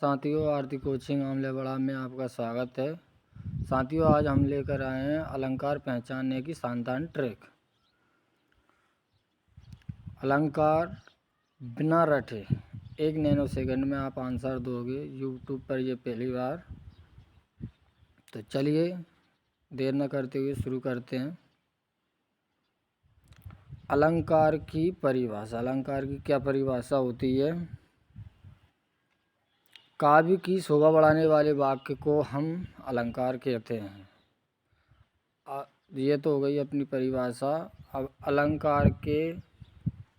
साथियों, आरती कोचिंग आमलेवाड़ा में आपका स्वागत है। साथियों, आज हम लेकर आए हैं अलंकार पहचानने की शानदार ट्रिक। अलंकार बिना रटे 1 नैनो सेकंड में आप आंसर दोगे। यूट्यूब पर ये पहली बार। तो चलिए देर न करते हुए शुरू करते हैं। अलंकार की परिभाषा। अलंकार की क्या परिभाषा होती है? काव्य की शोभा बढ़ाने वाले वाक्य को हम अलंकार कहते हैं। ये तो हो गई अपनी परिभाषा। अब अलंकार के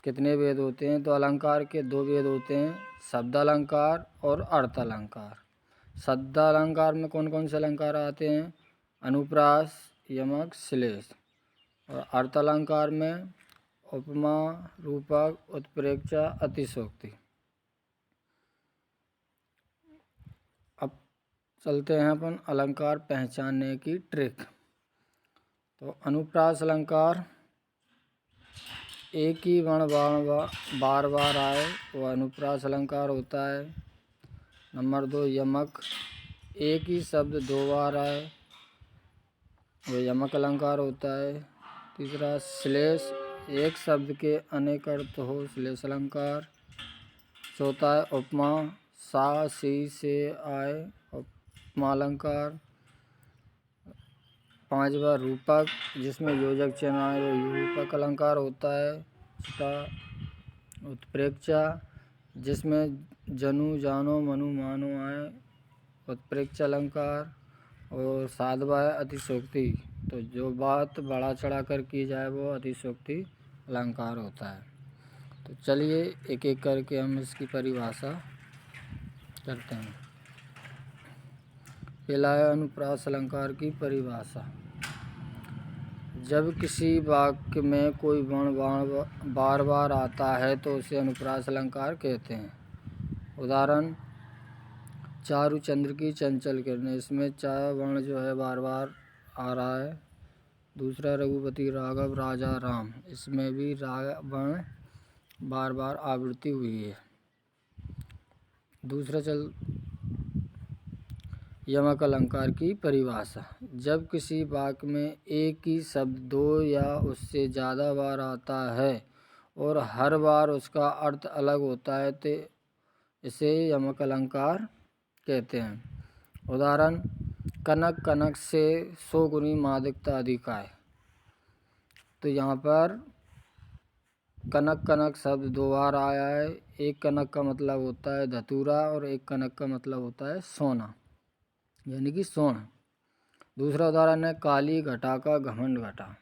कितने भेद होते हैं? तो अलंकार के 2 भेद होते हैं, शब्द अलंकार और अर्थ अलंकार। शब्द अलंकार में कौन कौन से अलंकार आते हैं? अनुप्रास, यमक, श्लेष। और अर्थ अलंकार में उपमा, रूपक, उत्प्रेक्षा, अतिशयोक्ति। अब चलते हैं अपन अलंकार पहचानने की ट्रिक। तो अनुप्रास अलंकार, एक ही वर्ण बार बार आए वो अनुप्रास अलंकार होता है। नंबर 2 यमक, एक ही शब्द 2 बार आए वो यमक अलंकार होता है। तीसरा श्लेष, एक शब्द के अनेक अर्थ हो, श्लेष अलंकार। चौथा है उपमा, सा सी से आए, उपमा अलंकार। 5वां रूपक, जिसमें योजक चिन्ह आए वो रूपक अलंकार होता है। 6वां उत्प्रेक्षा, जिसमें जनु जानो मनु मानो आए, उत्प्रेक्षा अलंकार। और 7वां है अतिशयोक्ति, तो जो बात बढ़ा चढ़ा कर की जाए वो अतिशयोक्ति अलंकार होता है। तो चलिए एक एक करके हम इसकी परिभाषा करते हैं। पहला है अनुप्रास अलंकार की परिभाषा। जब किसी वाक्य में कोई वर्ण बार बार आता है तो उसे अनुप्रास अलंकार कहते हैं। उदाहरण, चारु चंद्र की चंचल किरणें, इसमें 4 वर्ण जो है बार बार आ रहा है। दूसरा रघुपति राघव राजा राम, इसमें भी वर्ण बार बार आवृत्ति हुई है। दूसरा यमक अलंकार की परिभाषा। जब किसी वाक्य में एक ही शब्द 2 या उससे ज़्यादा बार आता है और हर बार उसका अर्थ अलग होता है तो इसे यमक अलंकार कहते हैं। उदाहरण, कनक कनक से 100 गुनी मादकता अधिक आए। तो यहाँ पर कनक कनक शब्द 2 बार आया है। एक कनक का मतलब होता है धतूरा और एक कनक का मतलब होता है सोना, यानी कि सोना। दूसरा उदाहरण है काली घटा का घमंड घटा।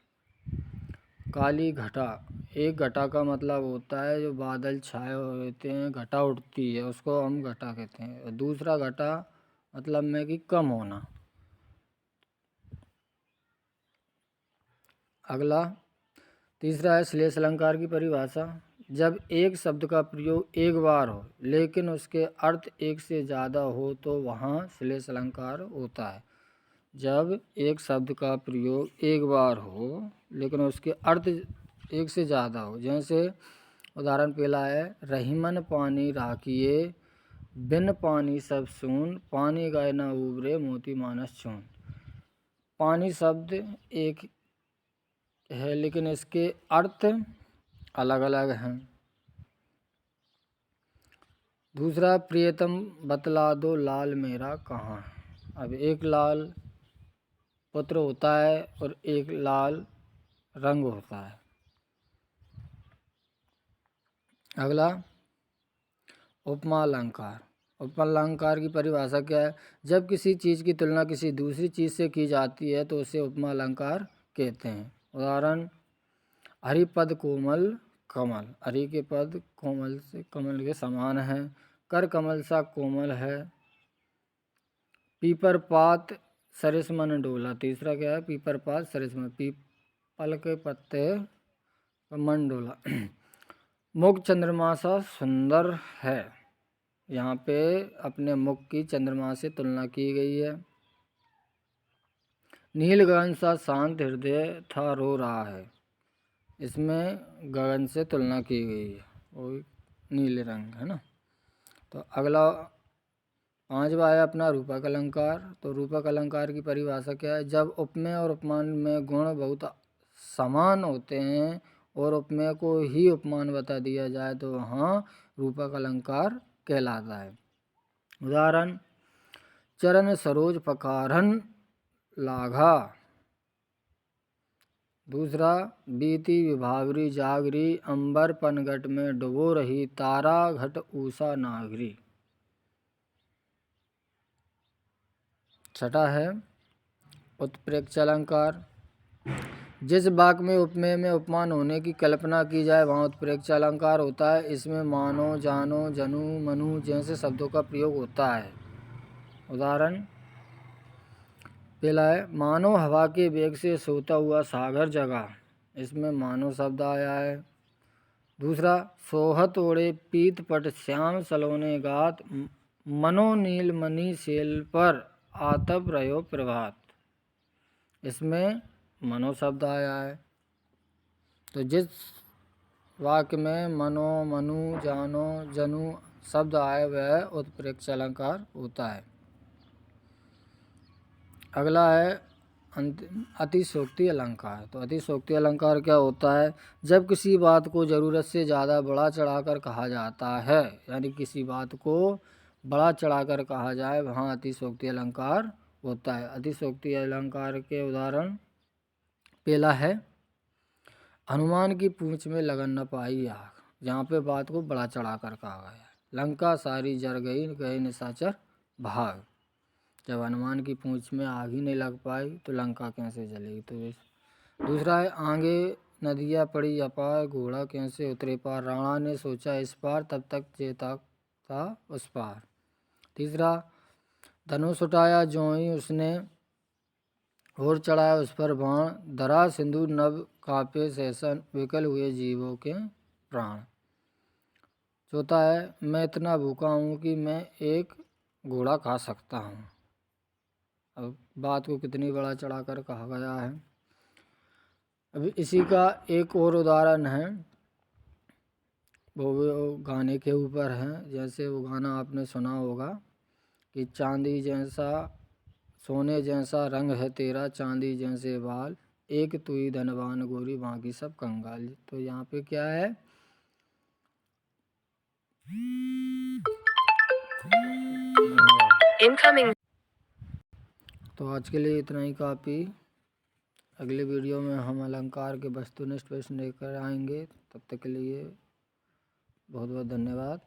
काली घटा, एक घटा का मतलब होता है जो बादल छाए होते हैं, घटा उठती है, उसको हम घटा कहते हैं। और दूसरा घटा मतलब में कि कम होना। अगला तीसरा है श्लेष अलंकार की परिभाषा। जब एक शब्द का प्रयोग एक बार हो लेकिन उसके अर्थ एक से ज़्यादा हो तो वहाँ श्लेष अलंकार होता है। जब एक शब्द का प्रयोग एक बार हो लेकिन उसके अर्थ एक से ज़्यादा हो, जैसे उदाहरण पहला है, रहीमन पानी राखिए, बिन पानी सब सून, पानी गाय न उबरे, मोती मानस चून। पानी शब्द एक है लेकिन इसके अर्थ अलग अलग हैं। दूसरा, प्रियतम बतला दो लाल मेरा कहाँ। अब एक लाल पुत्र होता है और एक लाल रंग होता है। अगला उपमा अलंकार। उपमा अलंकार की परिभाषा क्या है? जब किसी चीज़ की तुलना किसी दूसरी चीज़ से की जाती है तो उसे उपमा अलंकार कहते हैं। उदाहरण, हरिपद कोमल कमल, हरि के पद कोमल से कमल के समान है। कर कमल सा कोमल है। पीपर पात सरिस मन डोला। तीसरा क्या है? पीपर पात सरिस मन, पीपल के पत्ते मन डोला। मुख चंद्रमा सा सुंदर है। यहाँ पे अपने मुख की चंद्रमा से तुलना की गई है। नील गगन सा शांत हृदय था रो रहा है, इसमें गगन से तुलना की गई है, वो नीले रंग है ना। तो अगला 5वां है अपना रूपक अलंकार। तो रूपक अलंकार की परिभाषा क्या है? जब उपमेय और उपमान में गुण बहुत समान होते हैं और उपमेय को ही उपमान बता दिया जाए तो वहाँ रूपक अलंकार कहलाता है। उदाहरण, चरण सरोज पकारन लाघा। दूसरा, बीती विभावरी जागरी, अंबर पनघट में डुबो रही, तारा घट ऊषा नागरी। छठा है उत्प्रेक्ष अलंकार। जिस वाक्य में उपमेय में उपमान होने की कल्पना की जाए वहाँ उत्प्रेक्ष अलंकार होता है। इसमें मानो, जानो, जनु, मनु जैसे शब्दों का प्रयोग होता है। उदाहरण, पहला है मानो हवा के वेग से सोता हुआ सागर जगा। इसमें मानो शब्द आया है। दूसरा, सोहत ओढ़े पीत पट श्याम सलोने गात, मनो नील मणि सेल पर आतप रहो प्रभात। इसमें मनो शब्द आया है। तो जिस वाक्य में मनो, मनु, जानो, जनु शब्द आए वह उत्प्रेक्ष अलंकार होता है। अगला है अतिशयोक्ति अलंकार। तो अतिशयोक्ति अलंकार क्या होता है? जब किसी बात को ज़रूरत से ज़्यादा बढ़ा चढ़ाकर कहा जाता है, यानी किसी बात को बढ़ा चढ़ाकर कहा जाए वहाँ अतिशयोक्ति अलंकार होता है। अतिशयोक्ति अलंकार के उदाहरण, पहला है हनुमान की पूंछ में लगन न पाई आग। जहाँ पे बात को बढ़ा चढ़ाकर कहा गया है। लंका सारी जर गई, गए निशाचर भाग। जब हनुमान की पूंछ में आग ही नहीं लग पाई तो लंका कैसे जलेगी? तो दूसरा है आगे नदियाँ पड़ी अपार, घोड़ा कैसे उतरे पार। राणा ने सोचा इस पार, तब तक चेता था उस पार। तीसरा, धनुष उठाया ज्यों ही उसने और चढ़ाया उस पर बाण, धरा सिंधु नभ कांपे सहसन, विकल हुए जीवों के प्राण। चौथा है मैं इतना भूखा हूँ कि मैं एक घोड़ा खा सकता हूँ। अब बात को कितनी बड़ा चढ़ाकर कहा गया है। अभी इसी का एक और उदाहरण है, वो गाने के ऊपर है। जैसे वो गाना आपने सुना होगा कि चांदी जैसा सोने जैसा रंग है तेरा, चांदी जैसे बाल, एक तू ही धनवान गोरी बाकी सब कंगाल। तो यहाँ पे क्या है? इनकमिंग। तो आज के लिए इतना ही काफ़ी। अगले वीडियो में हम अलंकार के वस्तुनिष्ठ प्रश्न लेकर आएंगे। तब तक के लिए बहुत बहुत धन्यवाद।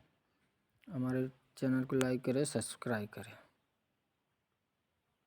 हमारे चैनल को लाइक करें, सब्सक्राइब करें।